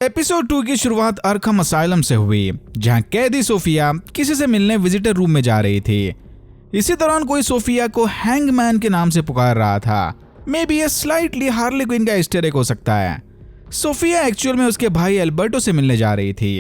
Episode 2 की शुरुआत अरखम asylum से हुई, जहां कैदी सोफिया किसी से मिलने विजिटर रूम में जा रही थी। इसी दौरान कोई सोफिया को हैंगमैन के नाम से पुकार रहा था। मे बी ये स्लाइटली हार्ली क्विन का ईस्टर एग हो सकता है। सोफिया एक्चुअल में उसके भाई एल्बर्टो से मिलने जा रही थी।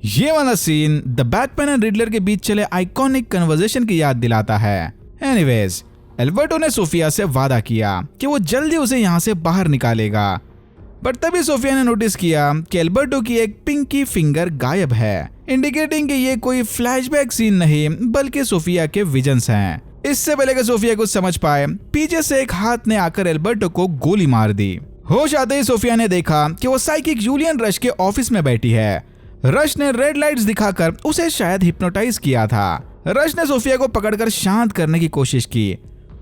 ये वाला seen the Batman and Riddler के बीच चले आइकॉनिक कन्वर्सेशन की याद दिलाता है। एनीवेज, एल्बर्टो ने सोफिया से वादा किया कि वो जल्दी उसे यहाँ से बाहर निकालेगा, बट तभी सोफिया ने नोटिस किया कि एल्बर्टो की एक पिंकी फिंगर गायब है, इंडिकेटिंग कि ये कोई फ्लैशबैक सीन नहीं बल्कि सोफिया के विजन्स हैं। इससे पहले कि सोफिया कुछ समझ पाए, पीछे से एक हाथ ने आकर एल्बर्टो को गोली मार दी। होश आते ही सोफिया ने देखा कि वो साइकिक जूलियन रश के ऑफिस में बैठी है। रश ने रेड लाइट्स दिखाकर उसे शायद हिप्नोटाइज किया था। रश ने सोफिया को पकड़कर शांत करने की कोशिश की,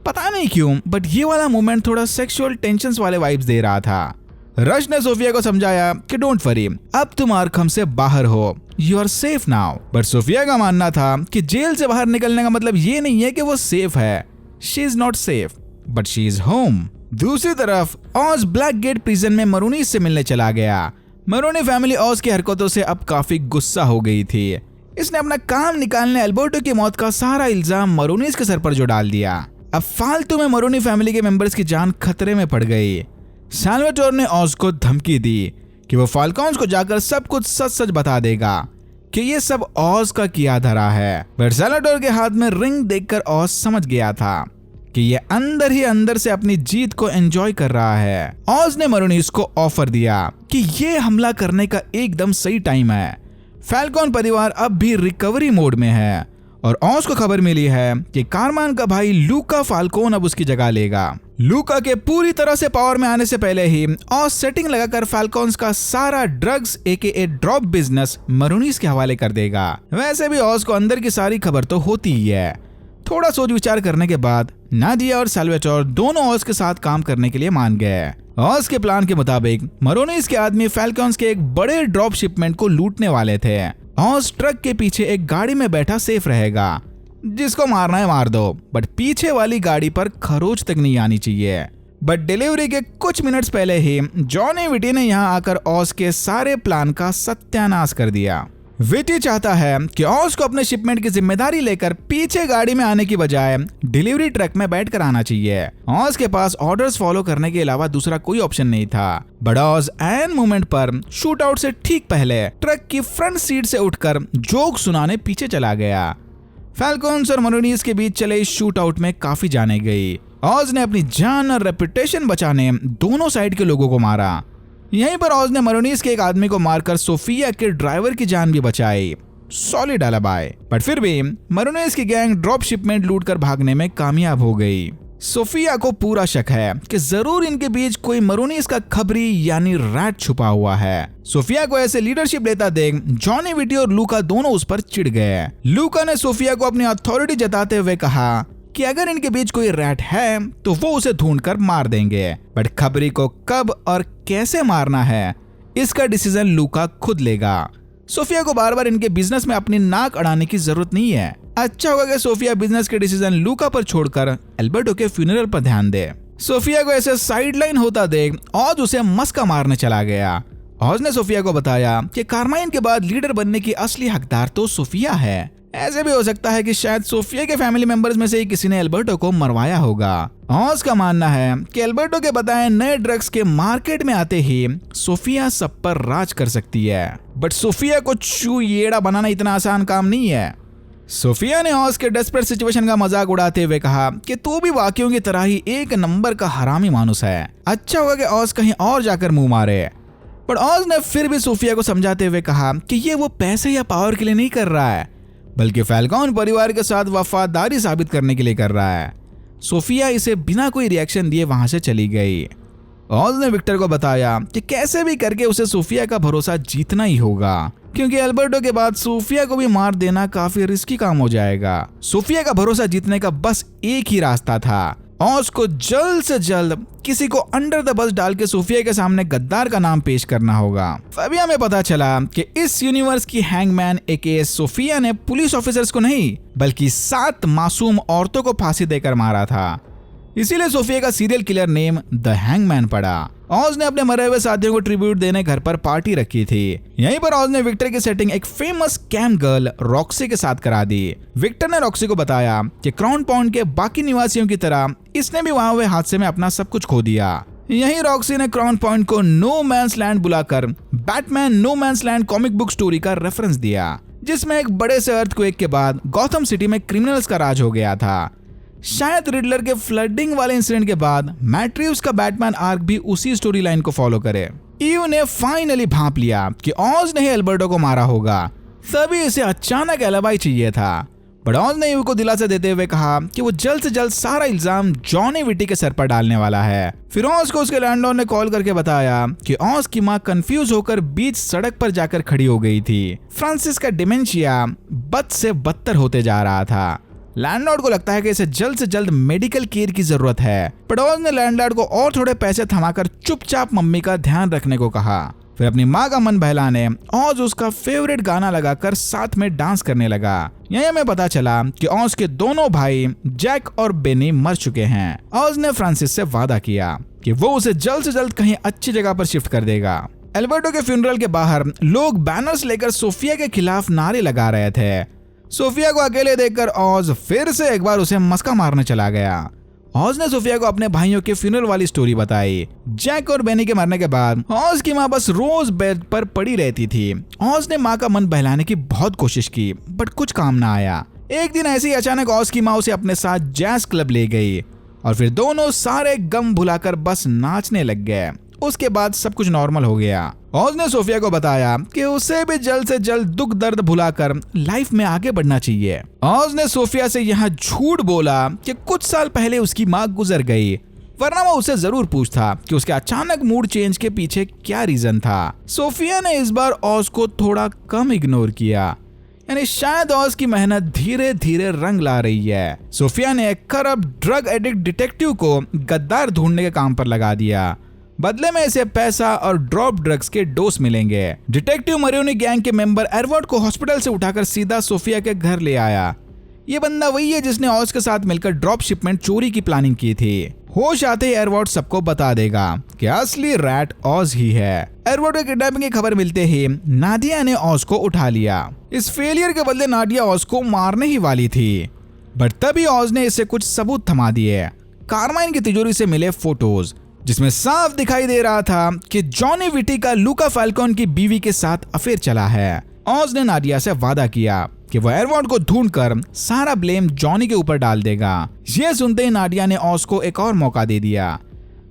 पता नहीं क्यों, बट ये वाला मोमेंट थोड़ा सेक्सुअल टेंशंस वाले वाइब्स दे रहा था। रश ने सोफिया को समझाया कि डोंट वरी, अब तुम आर्खम से बाहर हो, you are safe now. But Sophia का मानना था कि जेल से बाहर निकलने का मतलब ये नहीं है कि वो सेफ है। She is not safe, but she is home. दूसरी तरफ ऑज ब्लैक गेट प्रिजन में मरोनीस से मिलने चला गया। मरोनी फैमिली ऑज की हरकतों से अब काफी गुस्सा हो गई थी। इसने अपना काम निकालने एल्बर्टो की मौत का सारा इल्जाम मरोनीस के सर पर जो डाल दिया। अब फालतू में मरोनी फैमिली के मेंबर्स की जान खतरे में पड़ गई। सैल्वाटोर ने ऑज को धमकी दी कि वो फाल्कोन्स को जाकर सब कुछ सच सच बता देगा कि ये सब ऑज का किया धरा है। बट सैल्वाटोर के हाथ में रिंग देखकर ऑज समझ गया था कि ये अंदर ही अंदर से अपनी जीत को एंजॉय कर रहा है। ऑज ने मरोनीस को ऑफर दिया कि ये हमला करने का एकदम सही टाइम है। फाल्कोन परिवार अब भी रिकवरी मोड में है और ऑज को खबर मिली है कि कारमान का भाई लूका फाल्कोन अब उसकी जगह लेगा। लूका के पूरी तरह से पावर में आने से पहले ही ऑज सेटिंग लगाकर फाल्कोन्स का सारा ड्रग्स एके ड्रॉप बिजनेस मरोनीस के हवाले कर देगा। वैसे भी ऑज को अंदर की सारी खबर तो होती ही है। थोड़ा सोच विचार करने के बाद नादिया और सैल्वाटोर दोनों ऑज के साथ काम करने के लिए मान गए। ऑज के प्लान के मुताबिक मरोनीस के आदमी फाल्कोन्स के एक बड़े ड्रॉप शिपमेंट को लूटने वाले थे। ऑज ट्रक के पीछे एक गाड़ी में बैठा सेफ रहेगा, जिसको मारना है मार दो, बट पीछे वाली गाड़ी पर खरोच तक नहीं आनी चाहिए। बट डिलीवरी के कुछ मिनट्स पहले ही जॉनी विटी ने यहाँ आकर ऑज के सारे प्लान का सत्यानाश कर दिया। विटी चाहता है कि ऑज को अपने शिपमेंट की जिम्मेदारी लेकर पीछे गाड़ी में आने की बजाय डिलीवरी ट्रक में बैठकर आना चाहिए। ऑज के पास ऑर्डर्स फॉलो करने के अलावा दूसरा कोई ऑप्शन नहीं था। बट ऑज एन मोमेंट पर शूट आउट से ठीक पहले ट्रक की फ्रंट सीट से उठकर जोक सुनाने पीछे चला गया। फाल्कोन्स और मरोनीस के बीच चले इस शूट आउट में काफी जाने गई। ऑज ने अपनी जान और रेपुटेशन बचाने दोनों साइड के लोगों को मारा। यहीं पर ऑज ने मरोनीस के एक आदमी को मारकर सोफिया के ड्राइवर की जान भी बचाई। सॉलिड अलाबाई। बट फिर भी मरोनीस की गैंग ड्रॉप शिपमेंट लूटकर भागने में कामयाब हो गई। सोफिया को पूरा शक है कि जरूर इनके बीच कोई मरोनीस का खबरी यानी रैट छुपा हुआ है। सोफिया को ऐसे लीडरशिप लेता देख जॉनी विटी और लूका दोनों उस पर चिढ़ गए। लूका ने सोफिया को अपनी अथॉरिटी जताते हुए कहा कि अगर इनके बीच कोई रैट है तो वो उसे ढूंढकर मार देंगे, बट खबरी को कब और कैसे मारना है इसका डिसीजन लूका खुद लेगा। सोफिया को बार बार इनके बिजनेस में अपनी नाक अड़ाने की जरूरत नहीं है। अच्छा होगा कि सोफिया बिजनेस के डिसीजन लूका पर छोड़कर एल्बर्टो के फ्यूनरल पर ध्यान दे। सोफिया को ऐसे साइडलाइन होता देख ऑज उसे मस्का मारने चला गया। ऑज ने सोफिया को बताया कि कारमाइन के बाद लीडर बनने की असली हकदार तो सोफिया है। ऐसे भी हो सकता है कि शायद सोफिया के फैमिली मेंबर्स में से ही किसी ने एल्बर्टो को मरवाया होगा। ऑज का मानना है कि एल्बर्टो के बताए नए ड्रग्स के मार्केट में आते ही सोफिया सब पर राज कर सकती है। बट सोफिया को चूयेड़ा बनाना इतना आसान काम नहीं है। सोफिया ने ऑज के डेस्परेट सिचुएशन का मजाक उड़ाते हुए कहा कि तू भी बाकियों की तरह ही एक नंबर का हरामी मानुस है। अच्छा होगा कि ऑज कहीं और जाकर मुंह मारे। पर ऑज ने फिर भी सोफिया को समझाते हुए कहा कि ये वो पैसे या पावर के लिए नहीं कर रहा है, बल्कि फाल्कोन परिवार के साथ वफादारी साबित करने के लिए कर रहा है। सोफिया इसे बिना कोई रिएक्शन दिए वहां से चली गई। ऑज ने विक्टर को बताया कि कैसे भी करके उसे सोफिया का भरोसा जीतना ही होगा, क्योंकि एल्बर्टो के बाद सोफिया को भी मार देना काफी रिस्की काम हो जाएगा। सोफिया का भरोसा जीतने का बस एक ही रास्ता था, ऑज को जल्द से जल्द किसी को अंडर द बस डाल के सोफिया के सामने गद्दार का नाम पेश करना होगा। अभी हमें पता चला कि इस यूनिवर्स की हैंगमैन एके सोफिया ने पुलिस ऑफिसर्स को नहीं बल्कि 7 मासूम औरतों को फांसी देकर मारा था। इसीलिए सोफिया का serial killer name the hangman पड़ा। ऑज ने अपने मरे हुए साथियों को ट्रिब्यूट देने घर पर पार्टी रखी थी। यहीं पर ऑज ने विक्टर की सेटिंग एक फेमस कैम गर्ल रॉक्सी के साथ करा दी। विक्टर ने रॉक्सी को बताया कि क्राउन पॉइंट के बाकी निवासियों की तरह इसने भी वहां हुए हादसे में अपना सब कुछ खो दिया। यहीं रॉक्सी ने क्राउन पॉइंट को नो मैंस लैंड बुलाकर Batman no man's land comic book story का रेफरेंस दिया, जिसमें एक बड़े से अर्थक्वेक के बाद गॉथम सिटी में क्रिमिनल्स का राज हो गया था। शायद रिडलर के फ्लडिंग वाले इंसिडेंट के बाद मैट रीव्स का बैटमैन आर्क भी उसी स्टोरी लाइन को फॉलो करे। ईव ने फाइनली भांप लिया कि ऑज ने ही एल्बर्टो को मारा होगा, तभी इसे अचानक एलिबाई चाहिए था। बट ऑज ने ईव को दिलासा देते हुए कहा कि वो जल्द से जल्द सारा इल्जाम जॉनी विटी के सर पर डालने वाला है। फिर ऑज को उसके लैंडलॉर्ड ने कॉल करके बताया कि ऑज की मां कंफ्यूज होकर बीच सड़क पर जाकर खड़ी हो गई थी। फ्रांसिस का डिमेंशिया बद से बदतर होते जा रहा था। लैंडलॉर्ड को लगता है कि इसे जल्द से जल्द मेडिकल केयर की जरूरत है। बट ऑज ने लैंडलॉर्ड को और थोड़े पैसे थमाकर चुपचाप मम्मी का ध्यान रखने को कहा। फिर अपनी माँ का मन बहलाने ऑज उसका फेवरेट गाना लगाकर साथ में डांस करने लगा। यहीं हमें पता चला कि ऑज के दोनों भाई जैक और बेनी मर चुके हैं। ऑज ने फ्रांसिस से वादा किया कि वो उसे जल्द से जल्द कहीं अच्छी जगह पर शिफ्ट कर देगा। एल्बर्टो के फ्यूनरल के बाहर लोग बैनर्स लेकर सोफिया के खिलाफ नारे लगा रहे थे। सोफिया को अकेले देखकर ऑज फिर से एक बार उसे मस्का मारने चला गया। ऑज ने सोफिया को अपने भाइयों के फ्यूनरल वाली स्टोरी बताई। जैक और बेनी के मरने के बाद ऑज की माँ बस रोज बेड पर पड़ी रहती थी। ऑज ने माँ का मन बहलाने की बहुत कोशिश की, बट कुछ काम ना आया। एक दिन ऐसे ही अचानक ऑज की माँ उसे अपने साथ जैज क्लब ले गई और फिर दोनों सारे गम भुलाकर बस नाचने लग गए। उसके बाद सब कुछ नॉर्मल हो गया। ऑज ने सोफिया को बताया कि उसे भी जल्द से जल्द दुख दर्द भुलाकर लाइफ में आगे बढ़ना चाहिए। ऑज ने सोफिया से यहाँ झूठ बोला कि कुछ साल पहले उसकी माँ गुजर गई, वरना वो उसे जरूर पूछता कि उसके अचानक मूड चेंज के पीछे क्या रीजन था। सोफिया ने इस बार ऑज को थोड़ा कम इग्नोर किया, यानी शायद ऑज की मेहनत धीरे धीरे रंग ला रही है। सोफिया ने एक करप्ट ड्रग एडिक्ट डिटेक्टिव को गद्दार ढूंढने के काम पर लगा दिया। बदले में इसे पैसा और ड्रॉप ड्रग्स के डोज मिलेंगे। डिटेक्टिव मरियोनी गैंग के मेंबर एडवर्ड को हॉस्पिटल से उठाकर सीधा सोफिया के घर ले आया। ये बंदा वही है जिसने ऑज के साथ मिलकर ड्रॉप शिपमेंट चोरी की प्लानिंग की थी। होश आते ही एडवर्ड सबको बता देगा कि असली रैट ऑज ही है। एडवर्ड के किडनैपिंग की खबर मिलते ही नाडिया ने ऑज को उठा लिया। इस फेलियर के बदले नाडिया ऑज को मारने ही वाली थी, बट तभी ऑज ने इसे कुछ सबूत थमा दिए। कार्माइन की तिजोरी से मिले फोटोज, जिसमें साफ दिखाई दे रहा था कि जॉनी विटी का लूका फाल्कोन की बीवी के साथ अफेयर चला है। ऑज ने नाडिया से वादा किया कि वो एडवर्ड को ढूंढकर सारा ब्लेम जॉनी के ऊपर डाल देगा। यह सुनते ही नाडिया ने ऑज को एक और मौका दे दिया।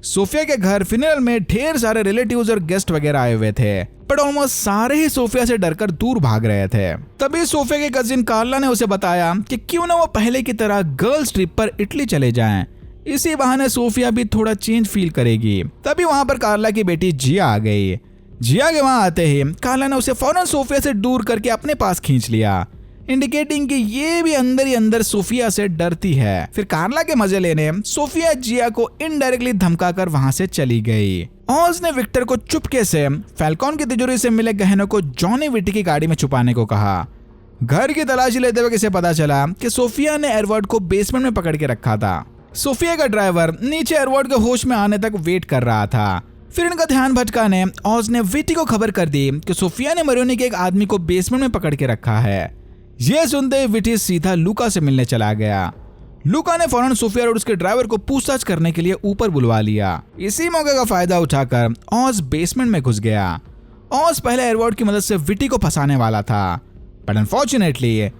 सोफिया के घर फ्यूनरल में ढेर सारे रिलेटिव्स और गेस्ट वगैरह आए हुए थे, बट ऑलमोस्ट सारे ही सोफिया से डरकर दूर भाग रहे थे। तभी सोफिया के कजिन कार्ला ने उसे बताया कि क्यों ना वो पहले की तरह गर्ल्स ट्रिप पर इटली चले जाएं। इसी बहाने सोफिया भी थोड़ा चेंज फील करेगी। तभी वहां पर कार्ला की बेटी जिया आ गई। जिया के वहां आते ही कार्ला ने उसे फौरन सोफिया से दूर करके अपने पास खींच लिया, इंडिकेटिंग कि ये भी अंदर ही अंदर सोफिया से डरती है। फिर कार्ला के मजे लेने सोफिया जिया को इनडायरेक्टली धमकाकर वहां से चली गई। ऑज ने विक्टर को चुपके से फाल्कोन की तिजोरी से मिले गहनों को जॉनी विटी की गाड़ी में छुपाने को कहा। घर की तलाशी लेते हुए किसे पता चला कि सोफिया ने एडवर्ड को बेसमेंट में पकड़ के रखा था। सोफिया का ड्राइवर नीचे एडवर्ड के होश में आने तक वेट कर रहा था। फिर इनका ध्यान भटकाने ऑज ने विटी को खबर कर दी कि सोफिया ने मरियोनी के एक आदमी को बेसमेंट में पकड़ के रखा है। यह सुनते ही विटी सीधा लूका से मिलने चला गया। लूका ने फौरन सोफिया और उसके ड्राइवर को पूछताछ करने के लिए ऊपर बुलवा लिया। इसी मौके का फायदा उठाकर ऑज बेसमेंट में घुस गया। ऑज पहले एडवर्ड की मदद से विटी को फंसाने वाला था, बट अनफॉर्चुनेटली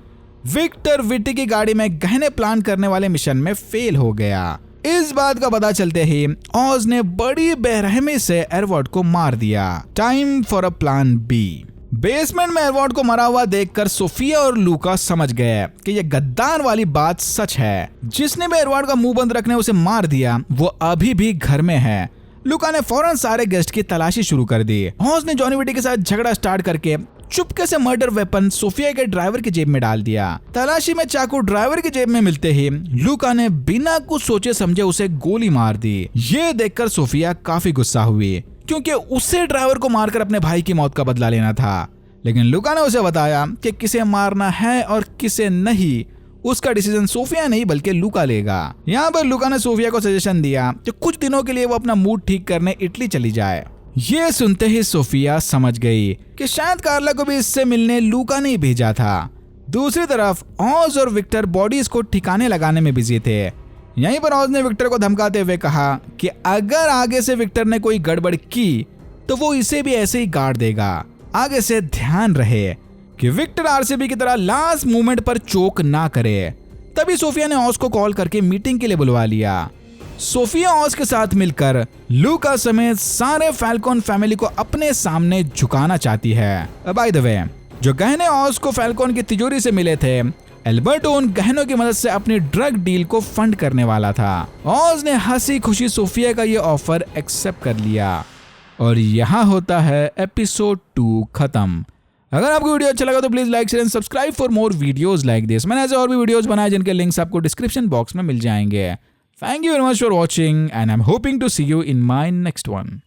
विक्टर विटी की गाड़ी में गहने प्लान करने वाले मिशन में फेल हो गया। इस बात का पता चलते ही ऑज ने बड़ी बेरहमी से एडवर्ड को मार दिया। Time for a plan B. Basement में एडवर्ड को मरा हुआ देखकर सोफिया और लूका समझ गए कि यह गद्दार वाली बात सच है। जिसने भी एडवर्ड का मुंह बंद रखने उसे मार दिया वो अभी भी घर में है। लूका ने फौरन सारे गेस्ट की तलाशी शुरू कर दी। ऑज ने जॉनी विटी के साथ झगड़ा स्टार्ट करके चुपके से मर्डर वेपन सोफिया के ड्राइवर की जेब में डाल दिया। तलाशी में चाकू ड्राइवर की जेब में मिलते ही लूका ने बिना कुछ सोचे समझे उसे गोली मार दी। ये देखकर सोफिया काफी गुस्सा हुई, क्योंकि उसे ड्राइवर को मारकर अपने भाई की मौत का बदला लेना था। लेकिन लूका ने उसे बताया कि किसे मारना है और किसे नहीं उसका डिसीजन सोफिया नहीं बल्कि लूका लेगा। यहाँ पर लूका ने सोफिया को सजेशन दिया कि कुछ दिनों के लिए वो अपना मूड ठीक करने इटली चली जाए। ये सुनते ही सोफिया समझ गई कि शायद कार्ला को भी इससे मिलने लूका ने भेजा था। दूसरी तरफ ऑज और विक्टर बॉडीज को ठिकाने लगाने में बिजी थे। यहीं पर ऑज ने विक्टर को धमकाते हुए कहा कि अगर आगे से विक्टर ने कोई गड़बड़ की तो वो इसे भी ऐसे ही गाड़ देगा। आगे से ध्यान रहे कि विक्टर आरसीबी की तरह लास्ट मोमेंट पर चोक ना करे। तभी सोफिया ने ऑज को कॉल करके मीटिंग के लिए बुलवा लिया। सोफिया ऑज के साथ मिलकर लूका समेत सारे फैल्कॉन फैमिली को अपने सामने झुकाना चाहती है। बाय द वे, जो गहने ऑज को फैल्कॉन की तिजोरी से मिले थे, एल्बर्टो उन गहनों की मदद से अपनी ड्रग डील को फंड करने वाला था। ऑज ने हंसी खुशी सोफिया का ये ऑफर एक्सेप्ट कर लिया और यहाँ होता है एपिसोड 2 खत्म। अगर आपको वीडियो अच्छा लगा तो please like share and subscribe for more videos like this. मैंने ऐसे और भी वीडियोस बनाए जिनके लिंक्स आपको डिस्क्रिप्शन बॉक्स में मिल जाएंगे। Thank you very much for watching and I am hoping to see you in my next one.